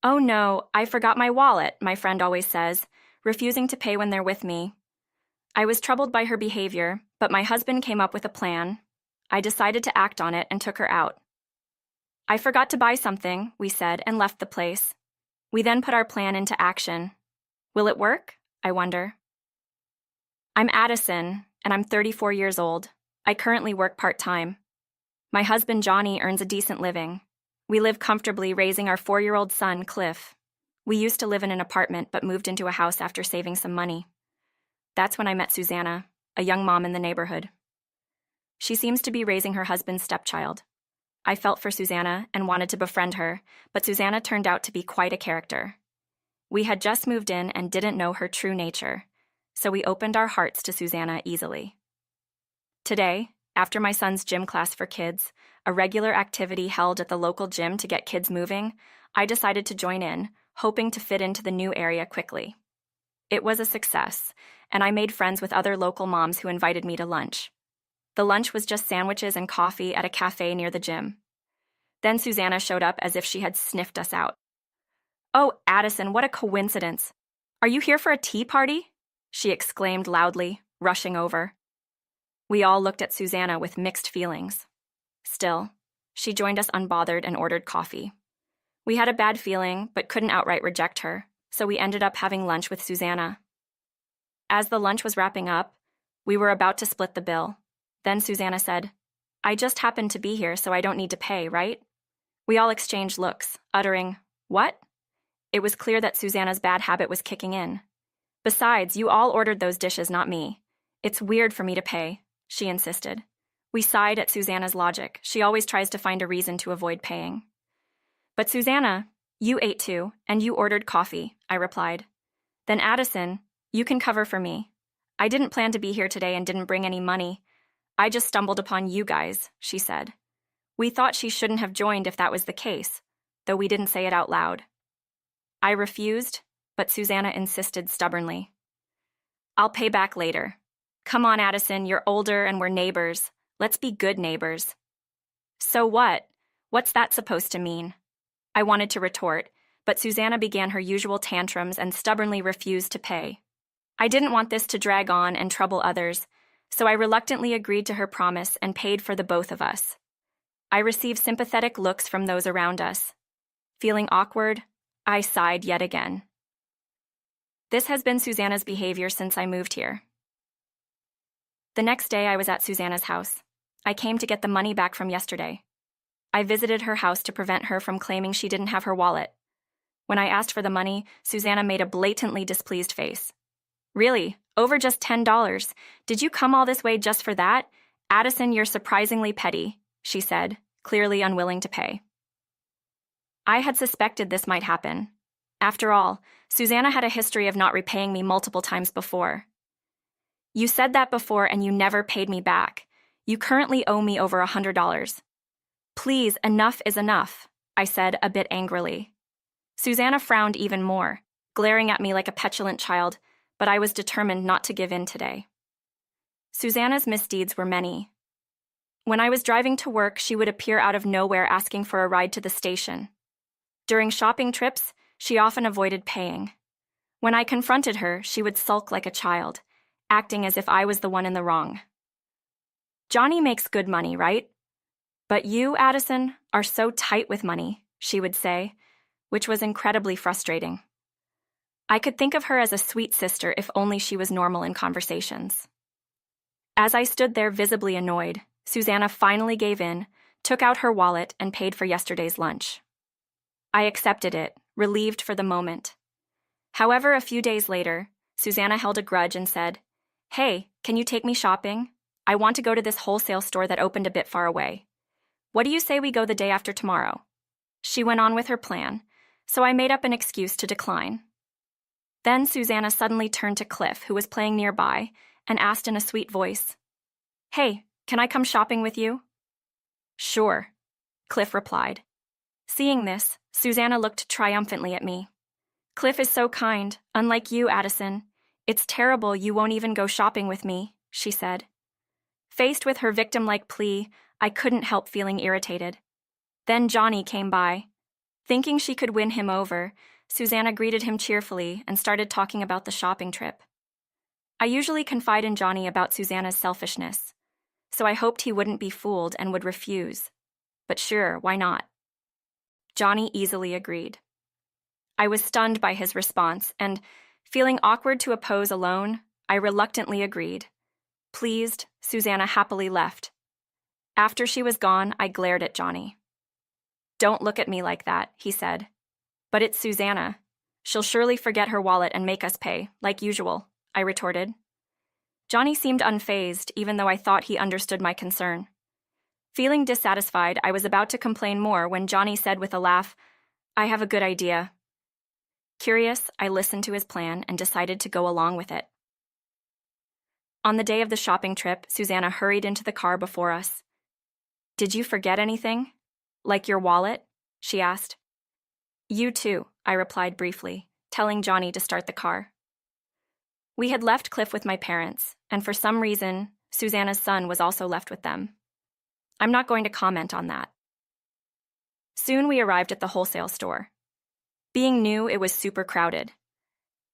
"Oh no, I forgot my wallet," my friend always says, refusing to pay when they're with me. I was troubled by her behavior, but my husband came up with a plan. I decided to act on it and took her out. "I forgot to buy something," we said, and left the place. We then put our plan into action. Will it work? I wonder. I'm Addison, and I'm 34 years old. I currently work part-time. My husband, Johnny, earns a decent living. We live comfortably raising our 4-year-old son, Cliff. We used to live in an apartment but moved into a house after saving some money. That's when I met Susanna, a young mom in the neighborhood. She seems to be raising her husband's stepchild. I felt for Susanna and wanted to befriend her, but Susanna turned out to be quite a character. We had just moved in and didn't know her true nature, so we opened our hearts to Susanna easily. Today, after my son's gym class for kids, a regular activity held at the local gym to get kids moving, I decided to join in, hoping to fit into the new area quickly. It was a success, and I made friends with other local moms who invited me to lunch. The lunch was just sandwiches and coffee at a cafe near the gym. Then Susanna showed up as if she had sniffed us out. "Oh, Addison, what a coincidence. Are you here for a tea party?" she exclaimed loudly, rushing over. We all looked at Susanna with mixed feelings. Still, she joined us unbothered and ordered coffee. We had a bad feeling, but couldn't outright reject her, so we ended up having lunch with Susanna. As the lunch was wrapping up, we were about to split the bill. Then Susanna said, "I just happened to be here, so I don't need to pay, right?" We all exchanged looks, uttering, "What?" It was clear that Susanna's bad habit was kicking in. "Besides, you all ordered those dishes, not me. It's weird for me to pay," she insisted. We sighed at Susanna's logic. She always tries to find a reason to avoid paying. "But Susanna, you ate too, and you ordered coffee," I replied. "Then Addison, you can cover for me. I didn't plan to be here today and didn't bring any money. I just stumbled upon you guys," she said. We thought she shouldn't have joined if that was the case, though we didn't say it out loud. I refused, but Susanna insisted stubbornly. "I'll pay back later. Come on, Addison, you're older and we're neighbors. Let's be good neighbors." "So what? What's that supposed to mean?" I wanted to retort, but Susanna began her usual tantrums and stubbornly refused to pay. I didn't want this to drag on and trouble others, so I reluctantly agreed to her promise and paid for the both of us. I received sympathetic looks from those around us. Feeling awkward, I sighed yet again. This has been Susanna's behavior since I moved here. The next day I was at Susanna's house. I came to get the money back from yesterday. I visited her house to prevent her from claiming she didn't have her wallet. When I asked for the money, Susanna made a blatantly displeased face. "Really? Over just $10? Did you come all this way just for that? Addison, you're surprisingly petty," she said, clearly unwilling to pay. I had suspected this might happen. After all, Susanna had a history of not repaying me multiple times before. "You said that before and you never paid me back. You currently owe me over $100. "Please, enough is enough," I said a bit angrily. Susanna frowned even more, glaring at me like a petulant child, but I was determined not to give in today. Susanna's misdeeds were many. When I was driving to work, she would appear out of nowhere asking for a ride to the station. During shopping trips, she often avoided paying. When I confronted her, she would sulk like a child, acting as if I was the one in the wrong. "Johnny makes good money, right? But you, Addison, are so tight with money," she would say, which was incredibly frustrating. I could think of her as a sweet sister if only she was normal in conversations. As I stood there visibly annoyed, Susanna finally gave in, took out her wallet, and paid for yesterday's lunch. I accepted it, relieved for the moment. However, a few days later, Susanna held a grudge and said, "Hey, can you take me shopping? I want to go to this wholesale store that opened a bit far away. What do you say we go the day after tomorrow?" She went on with her plan, so I made up an excuse to decline. Then Susanna suddenly turned to Cliff, who was playing nearby, and asked in a sweet voice, "Hey, can I come shopping with you?" "Sure," Cliff replied. Seeing this, Susanna looked triumphantly at me. "Cliff is so kind, unlike you, Addison. It's terrible you won't even go shopping with me," she said. Faced with her victim-like plea, I couldn't help feeling irritated. Then Johnny came by. Thinking she could win him over, Susanna greeted him cheerfully and started talking about the shopping trip. I usually confide in Johnny about Susanna's selfishness, so I hoped he wouldn't be fooled and would refuse. But sure, why not? Johnny easily agreed. I was stunned by his response, and, feeling awkward to oppose alone, I reluctantly agreed. Pleased, Susanna happily left. After she was gone, I glared at Johnny. "Don't look at me like that," he said. "But it's Susanna. She'll surely forget her wallet and make us pay, like usual," I retorted. Johnny seemed unfazed, even though I thought he understood my concern. Feeling dissatisfied, I was about to complain more when Johnny said with a laugh, "I have a good idea." Curious, I listened to his plan and decided to go along with it. On the day of the shopping trip, Susanna hurried into the car before us. "Did you forget anything? Like your wallet?" she asked. "You too," I replied briefly, telling Johnny to start the car. We had left Cliff with my parents, and for some reason, Susanna's son was also left with them. I'm not going to comment on that. Soon we arrived at the wholesale store. Being new, it was super crowded.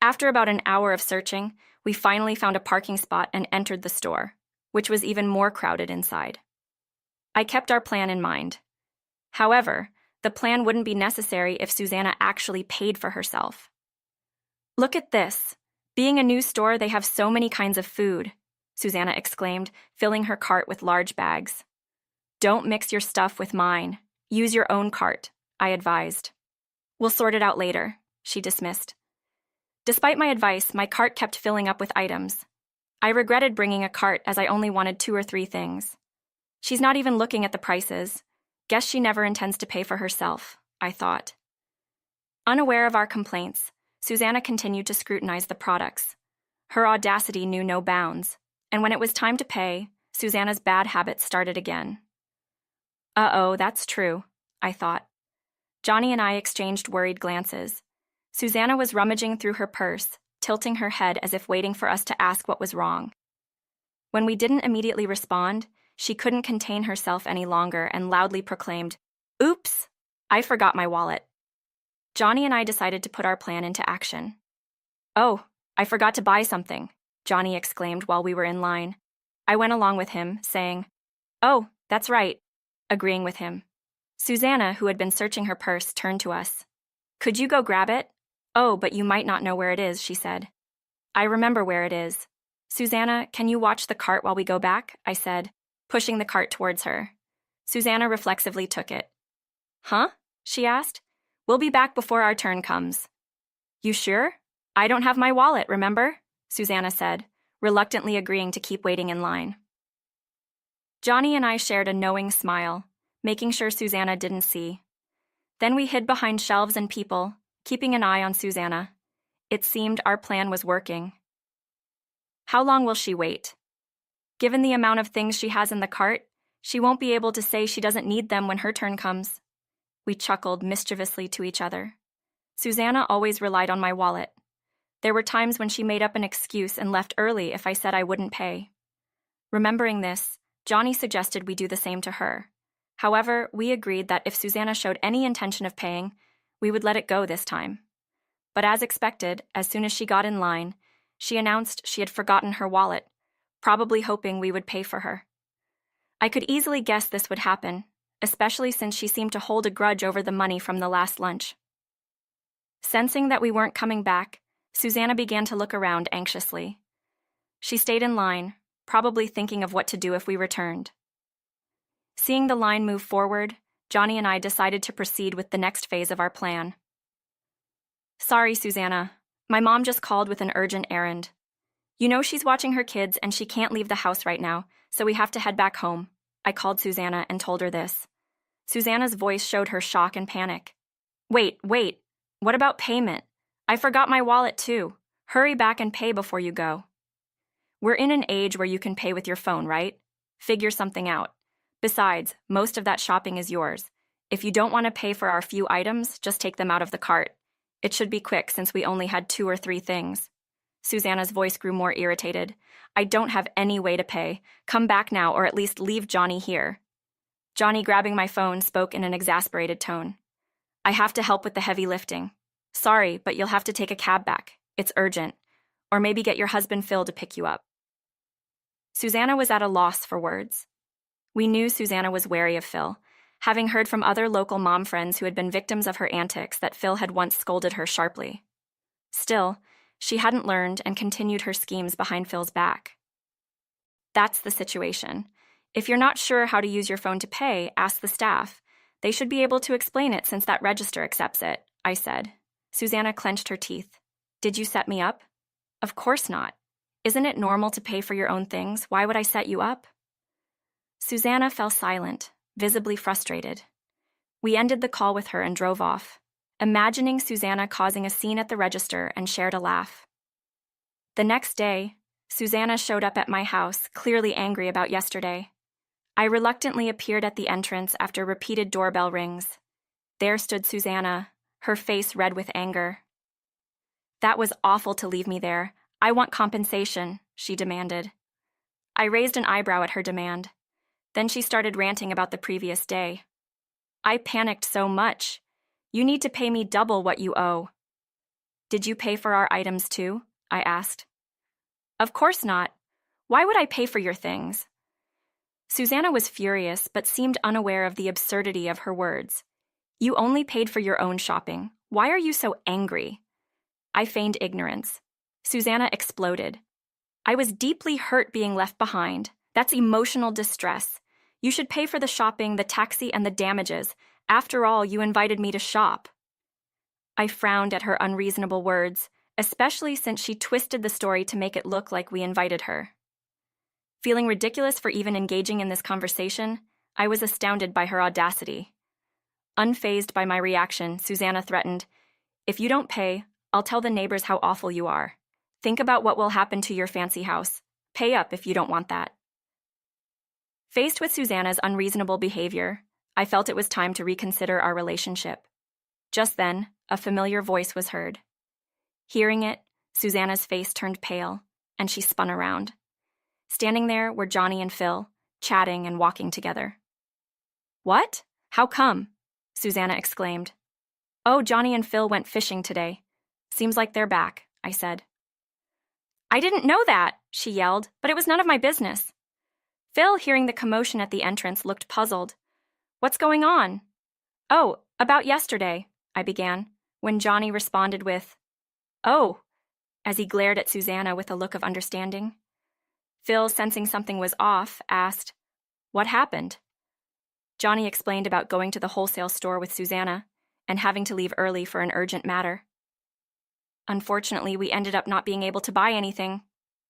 After about an hour of searching, we finally found a parking spot and entered the store, which was even more crowded inside. I kept our plan in mind. However, the plan wouldn't be necessary if Susanna actually paid for herself. "Look at this. Being a new store, they have so many kinds of food," Susanna exclaimed, filling her cart with large bags. "Don't mix your stuff with mine. Use your own cart," I advised. "We'll sort it out later," she dismissed. Despite my advice, my cart kept filling up with items. I regretted bringing a cart as I only wanted 2 or 3 things. She's not even looking at the prices. Guess she never intends to pay for herself, I thought. Unaware of our complaints, Susanna continued to scrutinize the products. Her audacity knew no bounds, and when it was time to pay, Susanna's bad habits started again. Uh-oh, that's true, I thought. Johnny and I exchanged worried glances. Susanna was rummaging through her purse, tilting her head as if waiting for us to ask what was wrong. When we didn't immediately respond, she couldn't contain herself any longer and loudly proclaimed, "Oops, I forgot my wallet." Johnny and I decided to put our plan into action. "Oh, I forgot to buy something," Johnny exclaimed while we were in line. I went along with him, saying, "Oh, that's right," agreeing with him. Susanna, who had been searching her purse, turned to us. "Could you go grab it?" "Oh, but you might not know where it is," she said. "I remember where it is." "Susanna, can you watch the cart while we go back?" I said, pushing the cart towards her. Susanna reflexively took it. "Huh?" she asked. "We'll be back before our turn comes." "You sure? I don't have my wallet, remember?" Susanna said, reluctantly agreeing to keep waiting in line. Johnny and I shared a knowing smile, making sure Susanna didn't see. Then we hid behind shelves and people, keeping an eye on Susanna. It seemed our plan was working. How long will she wait? Given the amount of things she has in the cart, she won't be able to say she doesn't need them when her turn comes. We chuckled mischievously to each other. Susanna always relied on my wallet. There were times when she made up an excuse and left early if I said I wouldn't pay. Remembering this, Johnny suggested we do the same to her. However, we agreed that if Susanna showed any intention of paying, we would let it go this time. But as expected, as soon as she got in line, she announced she had forgotten her wallet, probably hoping we would pay for her. I could easily guess this would happen, especially since she seemed to hold a grudge over the money from the last lunch. Sensing that we weren't coming back, Susanna began to look around anxiously. She stayed in line, probably thinking of what to do if we returned. Seeing the line move forward, Johnny and I decided to proceed with the next phase of our plan. "Sorry, Susanna. My mom just called with an urgent errand. You know she's watching her kids and she can't leave the house right now, so we have to head back home." I called Susanna and told her this. Susanna's voice showed her shock and panic. Wait. What about payment? I forgot my wallet too. Hurry back and pay before you go." "We're in an age where you can pay with your phone, right? Figure something out. Besides, most of that shopping is yours. If you don't want to pay for our few items, just take them out of the cart. It should be quick since we only had 2 or 3 things." Susanna's voice grew more irritated. "I don't have any way to pay. Come back now or at least leave Johnny here." Johnny, grabbing my phone, spoke in an exasperated tone. I have to help with the heavy lifting. Sorry, but you'll have to take a cab back. It's urgent. Or maybe get your husband Phil to pick you up. Susanna was at a loss for words. We knew Susanna was wary of Phil, having heard from other local mom friends who had been victims of her antics that Phil had once scolded her sharply. Still, she hadn't learned and continued her schemes behind Phil's back. That's the situation. If you're not sure how to use your phone to pay, ask the staff. They should be able to explain it since that register accepts it, I said. Susanna clenched her teeth. Did you set me up? Of course not. Isn't it normal to pay for your own things? Why would I set you up? Susanna fell silent, visibly frustrated. We ended the call with her and drove off, imagining Susanna causing a scene at the register, and shared a laugh. The next day, Susanna showed up at my house, clearly angry about yesterday. I reluctantly appeared at the entrance after repeated doorbell rings. There stood Susanna, her face red with anger. That was awful to leave me there. I want compensation, she demanded. I raised an eyebrow at her demand. Then she started ranting about the previous day. I panicked so much. You need to pay me double what you owe. Did you pay for our items too? I asked. Of course not. Why would I pay for your things? Susanna was furious, but seemed unaware of the absurdity of her words. You only paid for your own shopping. Why are you so angry? I feigned ignorance. Susanna exploded. I was deeply hurt being left behind. That's emotional distress. You should pay for the shopping, the taxi, and the damages. After all, you invited me to shop. I frowned at her unreasonable words, especially since she twisted the story to make it look like we invited her. Feeling ridiculous for even engaging in this conversation, I was astounded by her audacity. Unfazed by my reaction, Susanna threatened, If you don't pay, I'll tell the neighbors how awful you are. Think about what will happen to your fancy house. Pay up if you don't want that. Faced with Susanna's unreasonable behavior, I felt it was time to reconsider our relationship. Just then, a familiar voice was heard. Hearing it, Susanna's face turned pale, and she spun around. Standing there were Johnny and Phil, chatting and walking together. What? How come? Susanna exclaimed. Oh, Johnny and Phil went fishing today. Seems like they're back, I said. I didn't know that, she yelled, but it was none of my business. Phil, hearing the commotion at the entrance, looked puzzled. What's going on? Oh, about yesterday, I began, when Johnny responded with, Oh, as he glared at Susanna with a look of understanding. Phil, sensing something was off, asked, What happened? Johnny explained about going to the wholesale store with Susanna and having to leave early for an urgent matter. Unfortunately, we ended up not being able to buy anything,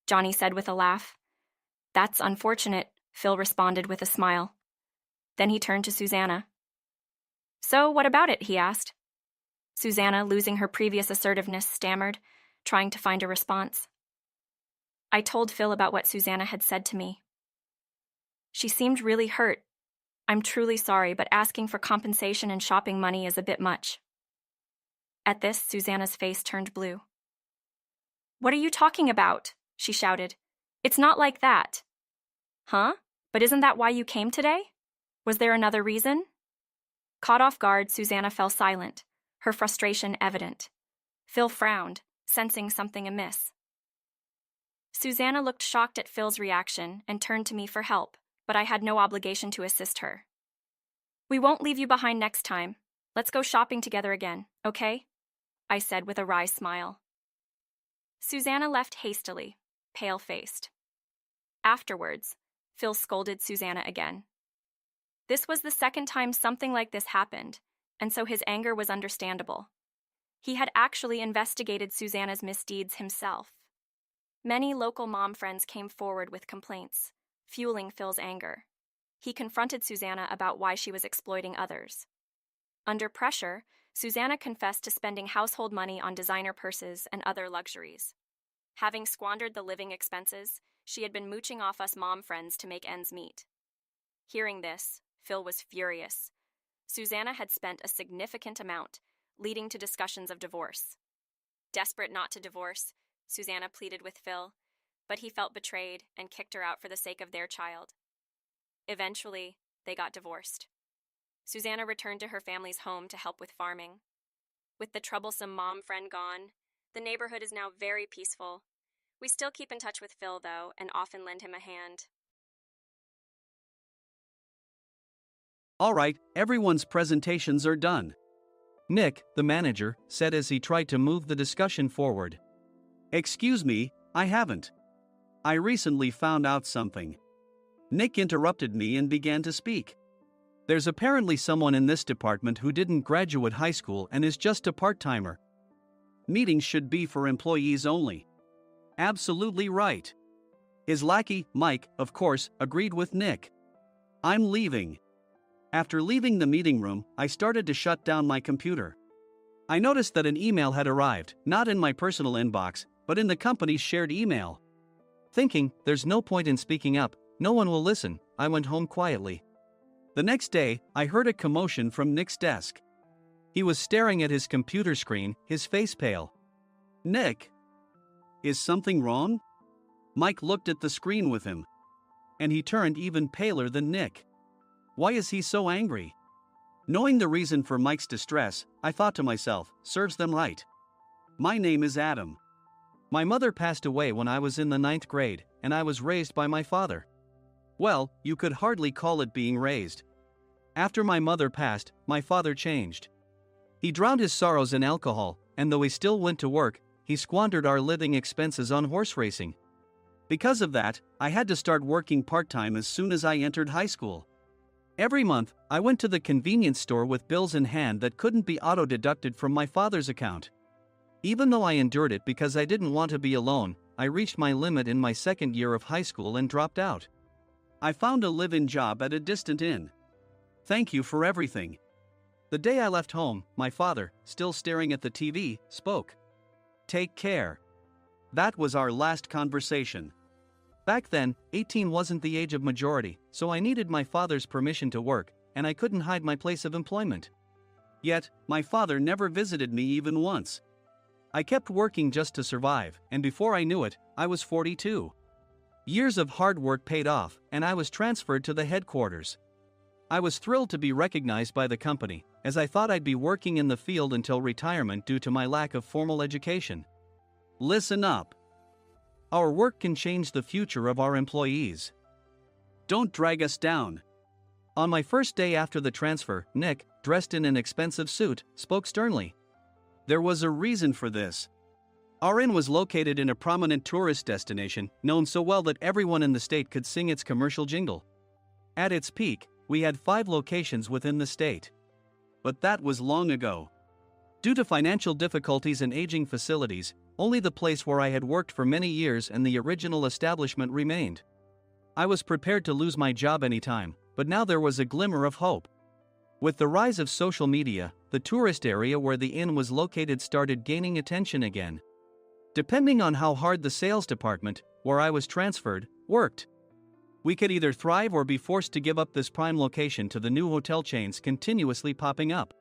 Johnny said with a laugh. That's unfortunate, Phil responded with a smile. Then he turned to Susanna. So, what about it? He asked. Susanna, losing her previous assertiveness, stammered, trying to find a response. I told Phil about what Susanna had said to me. She seemed really hurt. I'm truly sorry, but asking for compensation and shopping money is a bit much. At this, Susanna's face turned blue. What are you talking about? She shouted. It's not like that. Huh? But isn't that why you came today? Was there another reason? Caught off guard, Susanna fell silent, her frustration evident. Phil frowned, sensing something amiss. Susanna looked shocked at Phil's reaction and turned to me for help, but I had no obligation to assist her. We won't leave you behind next time. Let's go shopping together again, okay? I said with a wry smile. Susanna left hastily, pale-faced. Afterwards, Phil scolded Susanna again. This was the second time something like this happened, and so his anger was understandable. He had actually investigated Susanna's misdeeds himself. Many local mom friends came forward with complaints, fueling Phil's anger. He confronted Susanna about why she was exploiting others. Under pressure, Susanna confessed to spending household money on designer purses and other luxuries. Having squandered the living expenses, she had been mooching off us mom friends to make ends meet. Hearing this, Phil was furious. Susanna had spent a significant amount, leading to discussions of divorce. Desperate not to divorce, Susanna pleaded with Phil, but he felt betrayed and kicked her out for the sake of their child. Eventually, they got divorced. Susanna returned to her family's home to help with farming. With the troublesome mom friend gone, the neighborhood is now very peaceful. We still keep in touch with Phil, though, and often lend him a hand. All right, everyone's presentations are done. Nick, the manager, said as he tried to move the discussion forward. Excuse me, I haven't. I recently found out something. Nick interrupted me and began to speak. There's apparently someone in this department who didn't graduate high school and is just a part-timer. Meetings should be for employees only. Absolutely right. His lackey, Mike, of course, agreed with Nick. I'm leaving. After leaving the meeting room, I started to shut down my computer. I noticed that an email had arrived, not in my personal inbox, but in the company's shared email. Thinking, there's no point in speaking up, no one will listen, I went home quietly. The next day, I heard a commotion from Nick's desk. He was staring at his computer screen, his face pale. Nick! Is something wrong? Mike looked at the screen with him. And he turned even paler than Nick. Why is he so angry? Knowing the reason for Mike's distress, I thought to myself, serves them right. My name is Adam. My mother passed away when I was in the 9th grade, and I was raised by my father. Well, you could hardly call it being raised. After my mother passed, my father changed. He drowned his sorrows in alcohol, and though he still went to work, he squandered our living expenses on horse racing. Because of that, I had to start working part-time as soon as I entered high school. Every month, I went to the convenience store with bills in hand that couldn't be auto-deducted from my father's account. Even though I endured it because I didn't want to be alone, I reached my limit in my 2nd year of high school and dropped out. I found a live-in job at a distant inn. Thank you for everything. The day I left home, my father, still staring at the TV, spoke. Take care. That was our last conversation. Back then, 18 wasn't the age of majority, so I needed my father's permission to work, and I couldn't hide my place of employment. Yet, my father never visited me even once. I kept working just to survive, and before I knew it, I was 42. Years of hard work paid off, and I was transferred to the headquarters. I was thrilled to be recognized by the company, as I thought I'd be working in the field until retirement due to my lack of formal education. Listen up. Our work can change the future of our employees. Don't drag us down. On my first day after the transfer, Nick, dressed in an expensive suit, spoke sternly. There was a reason for this. Our inn was located in a prominent tourist destination, known so well that everyone in the state could sing its commercial jingle. At its peak, we had 5 locations within the state. But that was long ago. Due to financial difficulties and aging facilities, only the place where I had worked for many years and the original establishment remained. I was prepared to lose my job anytime, but now there was a glimmer of hope. With the rise of social media, the tourist area where the inn was located started gaining attention again. Depending on how hard the sales department, where I was transferred, worked. We could either thrive or be forced to give up this prime location to the new hotel chains continuously popping up.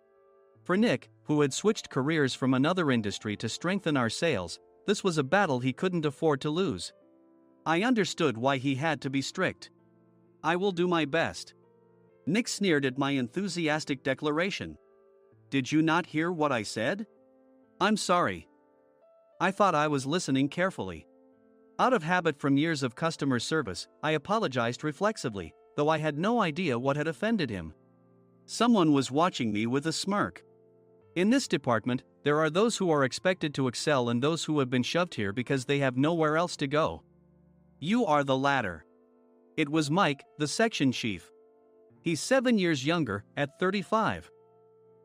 For Nick, who had switched careers from another industry to strengthen our sales, this was a battle he couldn't afford to lose. I understood why he had to be strict. I will do my best. Nick sneered at my enthusiastic declaration. Did you not hear what I said? I'm sorry. I thought I was listening carefully. Out of habit from years of customer service, I apologized reflexively, though I had no idea what had offended him. Someone was watching me with a smirk. In this department, there are those who are expected to excel and those who have been shoved here because they have nowhere else to go. You are the latter. It was Mike, the section chief. He's 7 years younger, at 35.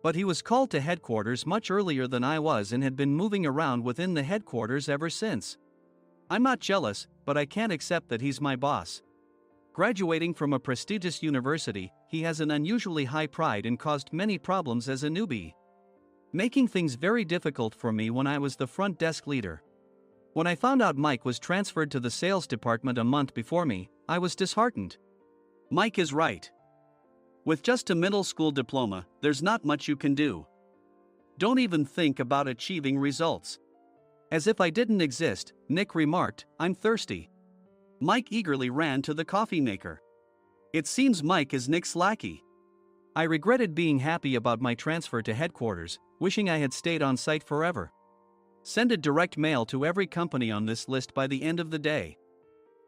But he was called to headquarters much earlier than I was and had been moving around within the headquarters ever since. I'm not jealous, but I can't accept that he's my boss. Graduating from a prestigious university, he has an unusually high pride and caused many problems as a newbie, making things very difficult for me when I was the front desk leader. When I found out Mike was transferred to the sales department a month before me, I was disheartened. Mike is right. With just a middle school diploma, there's not much you can do. Don't even think about achieving results. As if I didn't exist, Nick remarked, I'm thirsty. Mike eagerly ran to the coffee maker. It seems Mike is Nick's lackey. I regretted being happy about my transfer to headquarters, wishing I had stayed on site forever. Send a direct mail to every company on this list by the end of the day.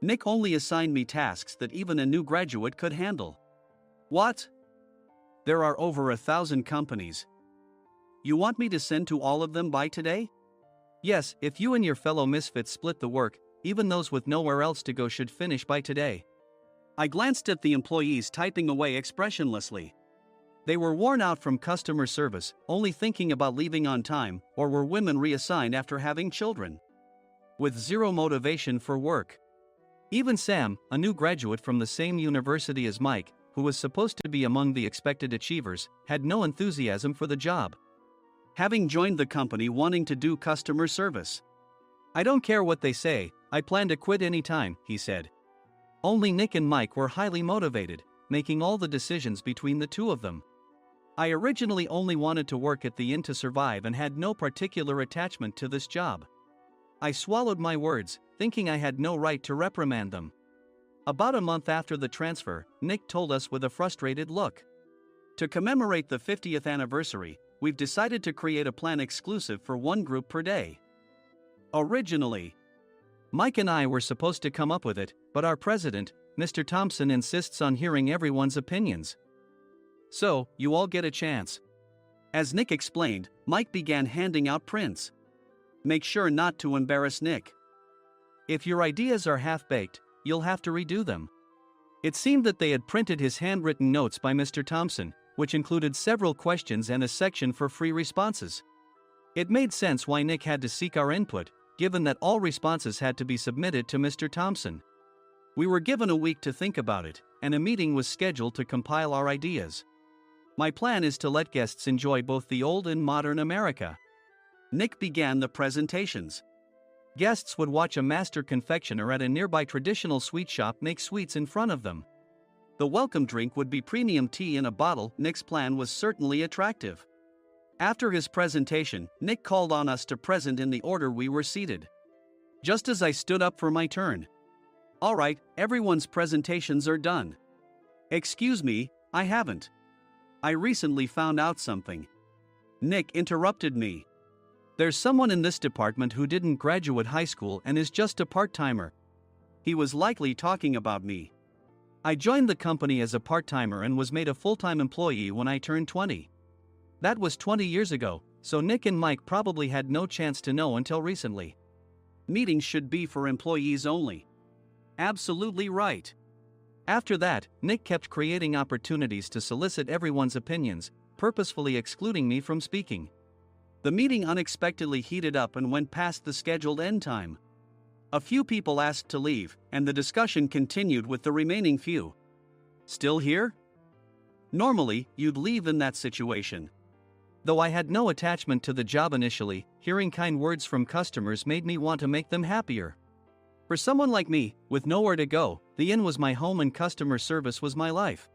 Nick only assigned me tasks that even a new graduate could handle. What? There are over 1,000 companies. You want me to send to all of them by today? Yes, if you and your fellow misfits split the work, even those with nowhere else to go should finish by today. I glanced at the employees typing away expressionlessly. They were worn out from customer service, only thinking about leaving on time, or were women reassigned after having children. With zero motivation for work. Even Sam, a new graduate from the same university as Mike, who was supposed to be among the expected achievers, had no enthusiasm for the job. Having joined the company wanting to do customer service. I don't care what they say, I plan to quit anytime, he said. Only Nick and Mike were highly motivated, making all the decisions between the two of them. I originally only wanted to work at the inn to survive and had no particular attachment to this job. I swallowed my words, thinking I had no right to reprimand them. About a month after the transfer, Nick told us with a frustrated look. To commemorate the 50th anniversary, we've decided to create a plan exclusive for one group per day. Originally, Mike and I were supposed to come up with it, but our president, Mr. Thompson, insists on hearing everyone's opinions. So, you all get a chance. As Nick explained, Mike began handing out prints. Make sure not to embarrass Nick. If your ideas are half-baked, you'll have to redo them. It seemed that they had printed his handwritten notes by Mr. Thompson, which included several questions and a section for free responses. It made sense why Nick had to seek our input, given that all responses had to be submitted to Mr. Thompson. We were given a week to think about it, and a meeting was scheduled to compile our ideas. My plan is to let guests enjoy both the old and modern America. Nick began the presentations. Guests would watch a master confectioner at a nearby traditional sweet shop make sweets in front of them. The welcome drink would be premium tea in a bottle. Nick's plan was certainly attractive. After his presentation, Nick called on us to present in the order we were seated. Just as I stood up for my turn. All right, everyone's presentations are done. Excuse me, I haven't. I recently found out something. Nick interrupted me. There's someone in this department who didn't graduate high school and is just a part-timer. He was likely talking about me. I joined the company as a part-timer and was made a full-time employee when I turned 20. That was 20 years ago, so Nick and Mike probably had no chance to know until recently. Meetings should be for employees only. Absolutely right. After that, Nick kept creating opportunities to solicit everyone's opinions, purposefully excluding me from speaking. The meeting unexpectedly heated up and went past the scheduled end time. A few people asked to leave, and the discussion continued with the remaining few. Still here? Normally, you'd leave in that situation. Though I had no attachment to the job initially, hearing kind words from customers made me want to make them happier. For someone like me, with nowhere to go, the inn was my home and customer service was my life.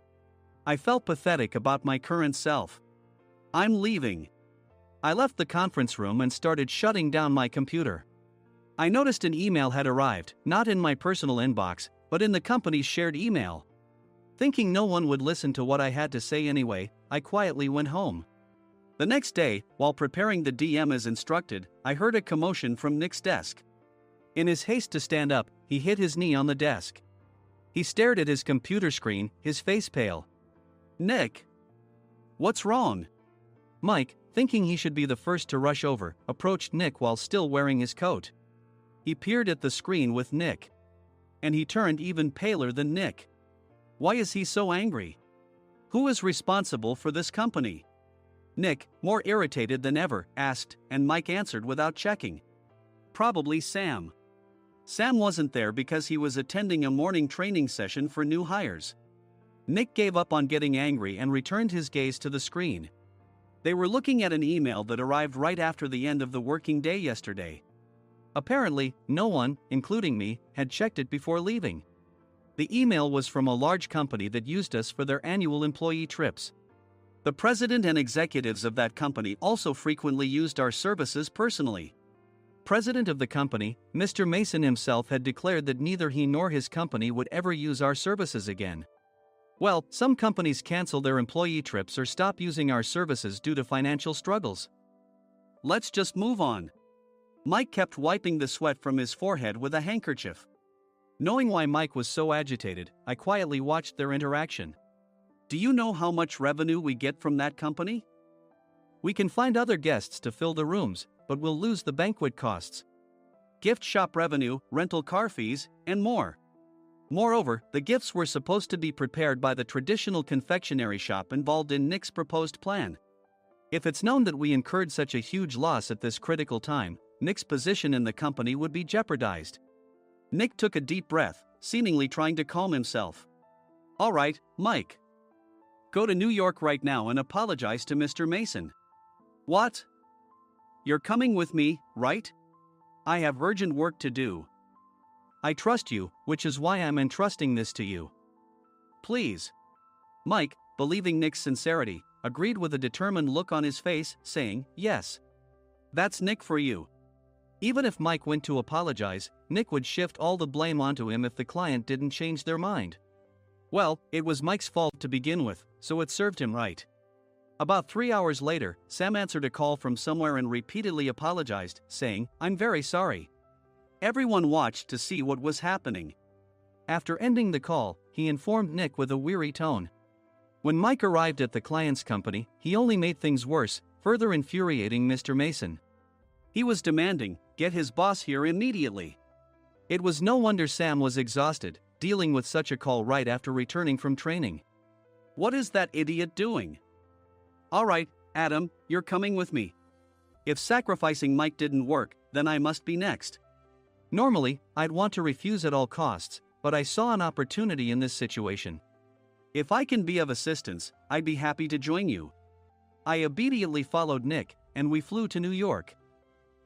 I felt pathetic about my current self. I'm leaving. I left the conference room and started shutting down my computer. I noticed an email had arrived, not in my personal inbox, but in the company's shared email. Thinking no one would listen to what I had to say anyway, I quietly went home. The next day, while preparing the DM as instructed, I heard a commotion from Nick's desk. In his haste to stand up, he hit his knee on the desk. He stared at his computer screen, his face pale. Nick! What's wrong? Mike, thinking he should be the first to rush over, approached Nick while still wearing his coat. He peered at the screen with Nick. And he turned even paler than Nick. Why is he so angry? Who is responsible for this company? Nick, more irritated than ever, asked, and Mike answered without checking. Probably Sam. Sam wasn't there because he was attending a morning training session for new hires. Nick gave up on getting angry and returned his gaze to the screen. They were looking at an email that arrived right after the end of the working day yesterday. Apparently, no one, including me, had checked it before leaving. The email was from a large company that used us for their annual employee trips. The president and executives of that company also frequently used our services personally. President of the company, Mr. Mason himself had declared that neither he nor his company would ever use our services again. Well, some companies cancel their employee trips or stop using our services due to financial struggles. Let's just move on. Mike kept wiping the sweat from his forehead with a handkerchief. Knowing why Mike was so agitated, I quietly watched their interaction. Do you know how much revenue we get from that company? We can find other guests to fill the rooms, but we'll lose the banquet costs, gift shop revenue, rental car fees, and more. Moreover, the gifts were supposed to be prepared by the traditional confectionery shop involved in Nick's proposed plan. If it's known that we incurred such a huge loss at this critical time, Nick's position in the company would be jeopardized. Nick took a deep breath, seemingly trying to calm himself. All right, Mike. Go to New York right now and apologize to Mr. Mason. What? You're coming with me, right? I have urgent work to do. I trust you, which is why I'm entrusting this to you. Please. Mike, believing Nick's sincerity, agreed with a determined look on his face, saying, yes. That's Nick for you. Even if Mike went to apologize, Nick would shift all the blame onto him if the client didn't change their mind. Well, it was Mike's fault to begin with, so it served him right. About 3 hours later, Sam answered a call from somewhere and repeatedly apologized, saying, I'm very sorry. Everyone watched to see what was happening. After ending the call, he informed Nick with a weary tone. When Mike arrived at the client's company, he only made things worse, further infuriating Mr. Mason. He was demanding, get his boss here immediately. It was no wonder Sam was exhausted, dealing with such a call right after returning from training. What is that idiot doing? All right, Adam, you're coming with me. If sacrificing Mike didn't work, then I must be next. Normally, I'd want to refuse at all costs, but I saw an opportunity in this situation. If I can be of assistance, I'd be happy to join you. I immediately followed Nick, and we flew to New York.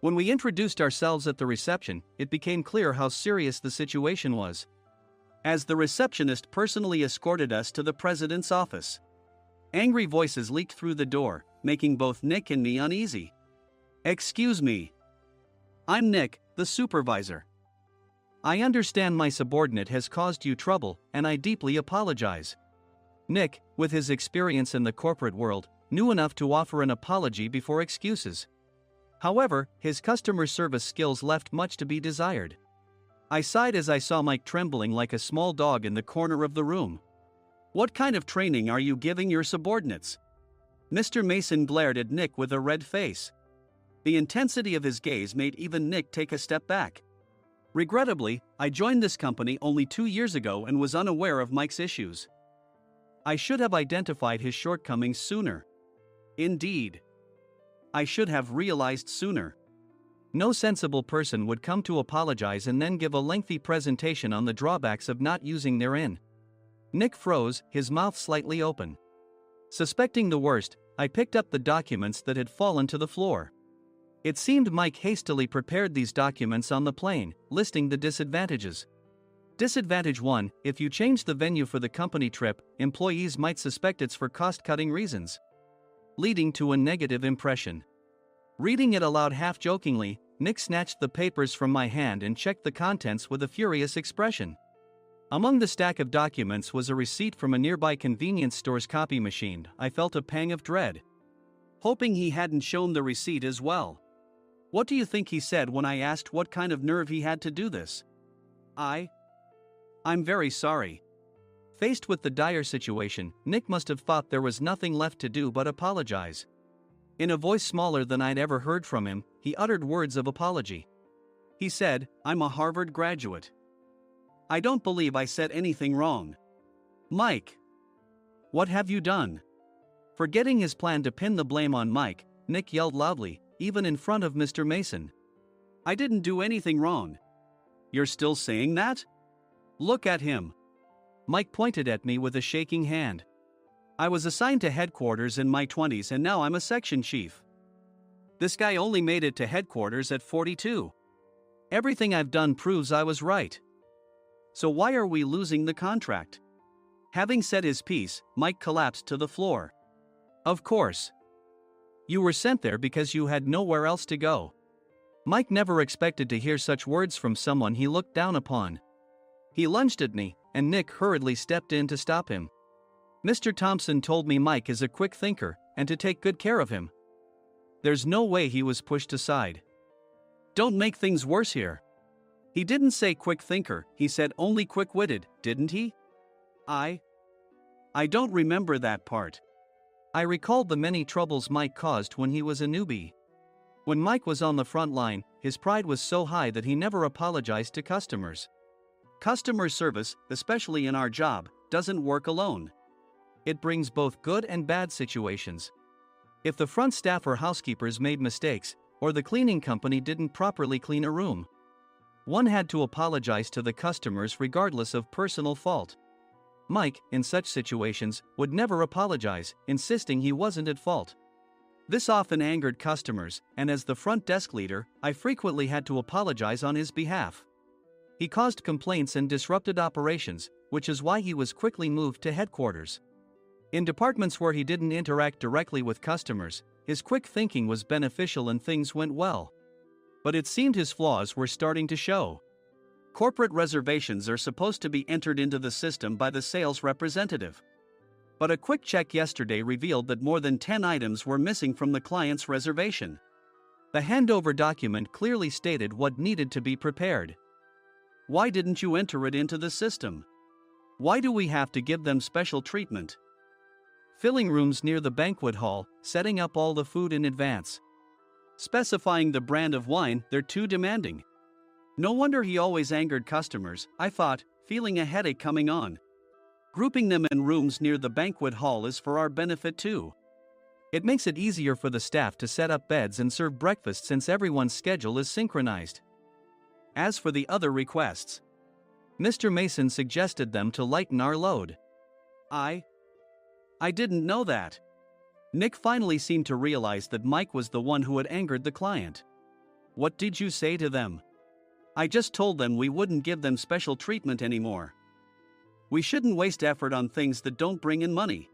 When we introduced ourselves at the reception, it became clear how serious the situation was, as the receptionist personally escorted us to the president's office. Angry voices leaked through the door, making both Nick and me uneasy. Excuse me. I'm Nick, the supervisor. I understand my subordinate has caused you trouble, and I deeply apologize. Nick, with his experience in the corporate world, knew enough to offer an apology before excuses. However, his customer service skills left much to be desired. I sighed as I saw Mike trembling like a small dog in the corner of the room. What kind of training are you giving your subordinates? Mr. Mason glared at Nick with a red face. The intensity of his gaze made even Nick take a step back. Regrettably, I joined this company only 2 years ago and was unaware of Mike's issues. I should have identified his shortcomings sooner. Indeed. I should have realized sooner. No sensible person would come to apologize and then give a lengthy presentation on the drawbacks of not using their in. Nick froze, his mouth slightly open. Suspecting the worst, I picked up the documents that had fallen to the floor. It seemed Mike hastily prepared these documents on the plane, listing the disadvantages. Disadvantage 1: if you change the venue for the company trip, employees might suspect it's for cost-cutting reasons, leading to a negative impression. Reading it aloud half-jokingly, Nick snatched the papers from my hand and checked the contents with a furious expression. Among the stack of documents was a receipt from a nearby convenience store's copy machine. I felt a pang of dread, hoping he hadn't shown the receipt as well. What do you think he said when I asked what kind of nerve he had to do this? I'm very sorry. Faced with the dire situation, Nick must have thought there was nothing left to do but apologize. In a voice smaller than I'd ever heard from him, he uttered words of apology. He said, I'm a Harvard graduate. I don't believe I said anything wrong. Mike! What have you done? Forgetting his plan to pin the blame on Mike, Nick yelled loudly, even in front of Mr. Mason. I didn't do anything wrong. You're still saying that? Look at him. Mike pointed at me with a shaking hand. I was assigned to headquarters in my 20s and now I'm a section chief. This guy only made it to headquarters at 42. Everything I've done proves I was right. So why are we losing the contract? Having said his piece, Mike collapsed to the floor. Of course. You were sent there because you had nowhere else to go. Mike never expected to hear such words from someone he looked down upon. He lunged at me, and Nick hurriedly stepped in to stop him. Mr. Thompson told me Mike is a quick thinker and to take good care of him. There's no way he was pushed aside. Don't make things worse here. He didn't say quick thinker, he said only quick-witted, didn't he? I don't remember that part. I recalled the many troubles Mike caused when he was a newbie. When Mike was on the front line, his pride was so high that he never apologized to customers. Customer service, especially in our job, doesn't work alone. It brings both good and bad situations. If the front staff or housekeepers made mistakes, or the cleaning company didn't properly clean a room, one had to apologize to the customers regardless of personal fault. Mike, in such situations, would never apologize, insisting he wasn't at fault. This often angered customers, and as the front desk leader, I frequently had to apologize on his behalf. He caused complaints and disrupted operations, which is why he was quickly moved to headquarters. In departments where he didn't interact directly with customers, his quick thinking was beneficial and things went well. But it seemed his flaws were starting to show. Corporate reservations are supposed to be entered into the system by the sales representative. But a quick check yesterday revealed that more than 10 items were missing from the client's reservation. The handover document clearly stated what needed to be prepared. Why didn't you enter it into the system? Why do we have to give them special treatment? Filling rooms near the banquet hall, setting up all the food in advance. Specifying the brand of wine, they're too demanding. No wonder he always angered customers, I thought, feeling a headache coming on. Grouping them in rooms near the banquet hall is for our benefit too. It makes it easier for the staff to set up beds and serve breakfast since everyone's schedule is synchronized. As for the other requests, Mr. Mason suggested them to lighten our load. I didn't know that. Nick finally seemed to realize that Mike was the one who had angered the client. What did you say to them? I just told them we wouldn't give them special treatment anymore. We shouldn't waste effort on things that don't bring in money.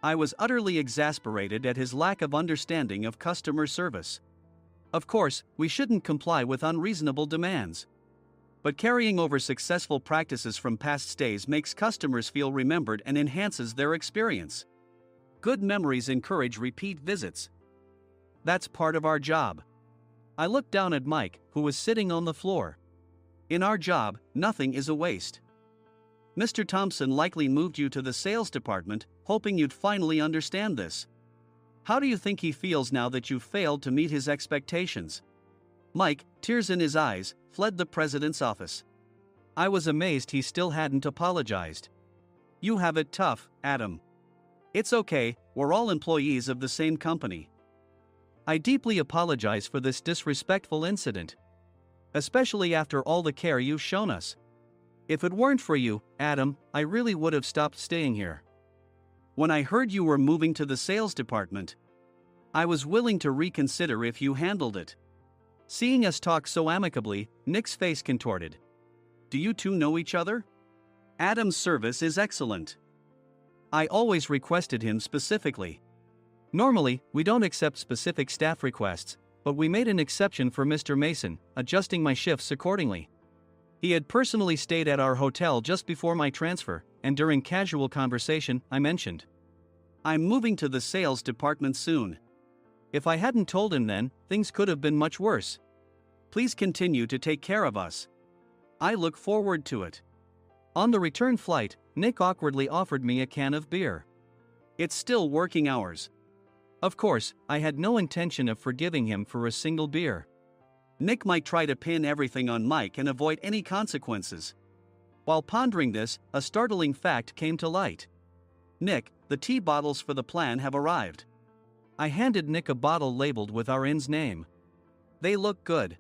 I was utterly exasperated at his lack of understanding of customer service. Of course, we shouldn't comply with unreasonable demands. But carrying over successful practices from past stays makes customers feel remembered and enhances their experience. Good memories encourage repeat visits. That's part of our job. I looked down at Mike, who was sitting on the floor. In our job, nothing is a waste. Mr. Thompson likely moved you to the sales department, hoping you'd finally understand this. How do you think he feels now that you've failed to meet his expectations? Mike, tears in his eyes, fled the president's office. I was amazed he still hadn't apologized. You have it tough, Adam. It's okay, we're all employees of the same company. I deeply apologize for this disrespectful incident. Especially after all the care you've shown us. If it weren't for you, Adam, I really would have stopped staying here. When I heard you were moving to the sales department, I was willing to reconsider if you handled it. Seeing us talk so amicably, Nick's face contorted. Do you two know each other? Adam's service is excellent. I always requested him specifically. Normally, we don't accept specific staff requests, but we made an exception for Mr. Mason, adjusting my shifts accordingly. He had personally stayed at our hotel just before my transfer, and during casual conversation, I mentioned, I'm moving to the sales department soon. If I hadn't told him then, things could have been much worse. Please continue to take care of us. I look forward to it. On the return flight, Nick awkwardly offered me a can of beer. It's still working hours. Of course, I had no intention of forgiving him for a single beer. Nick might try to pin everything on Mike and avoid any consequences. While pondering this, a startling fact came to light. Nick, the tea bottles for the plan have arrived. I handed Nick a bottle labeled with our inn's name. They look good.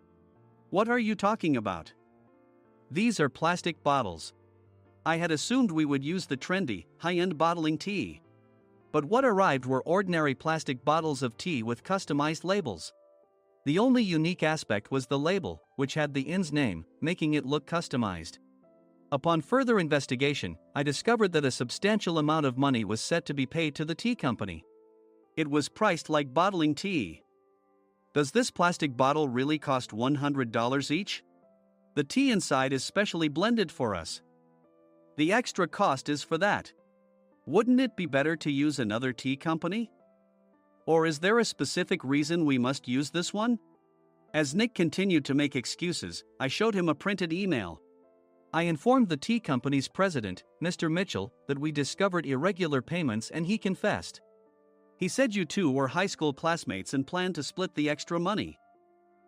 What are you talking about? These are plastic bottles. I had assumed we would use the trendy, high-end bottling tea. But what arrived were ordinary plastic bottles of tea with customized labels. The only unique aspect was the label, which had the inn's name, making it look customized. Upon further investigation, I discovered that a substantial amount of money was set to be paid to the tea company. It was priced like bottling tea. Does this plastic bottle really cost $100 each? The tea inside is specially blended for us. The extra cost is for that. Wouldn't it be better to use another tea company? Or is there a specific reason we must use this one? As Nick continued to make excuses, I showed him a printed email. I informed the tea company's president, Mr. Mitchell, that we discovered irregular payments and he confessed. He said you two were high school classmates and planned to split the extra money.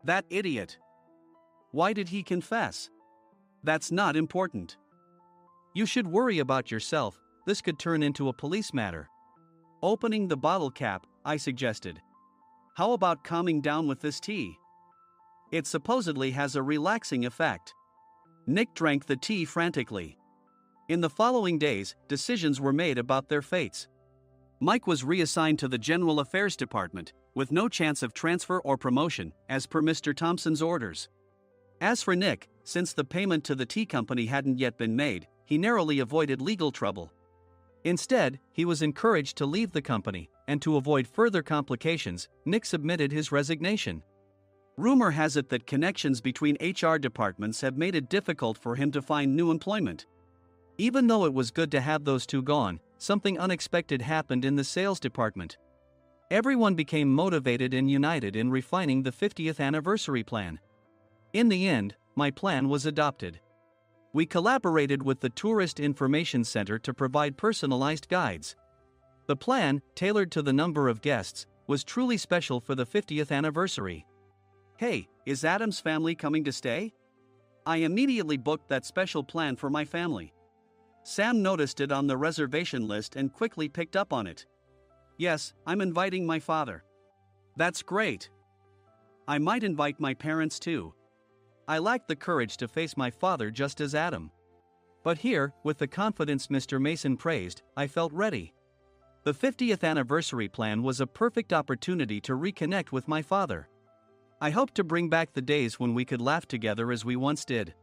That idiot. Why did he confess? That's not important. You should worry about yourself, this could turn into a police matter. Opening the bottle cap, I suggested. How about calming down with this tea? It supposedly has a relaxing effect. Nick drank the tea frantically. In the following days, decisions were made about their fates. Mike was reassigned to the General Affairs Department, with no chance of transfer or promotion, as per Mr. Thompson's orders. As for Nick, since the payment to the tea company hadn't yet been made, he narrowly avoided legal trouble. Instead, he was encouraged to leave the company, and to avoid further complications, Nick submitted his resignation. Rumor has it that connections between HR departments have made it difficult for him to find new employment. Even though it was good to have those two gone, something unexpected happened in the sales department. Everyone became motivated and united in refining the 50th anniversary plan. In the end, my plan was adopted. We collaborated with the Tourist Information Center to provide personalized guides. The plan, tailored to the number of guests, was truly special for the 50th anniversary. Hey, is Adam's family coming to stay? I immediately booked that special plan for my family. Sam noticed it on the reservation list and quickly picked up on it. Yes, I'm inviting my father. That's great. I might invite my parents too. I lacked the courage to face my father just as Adam. But here, with the confidence Mr. Mason praised, I felt ready. The 50th anniversary plan was a perfect opportunity to reconnect with my father. I hoped to bring back the days when we could laugh together as we once did.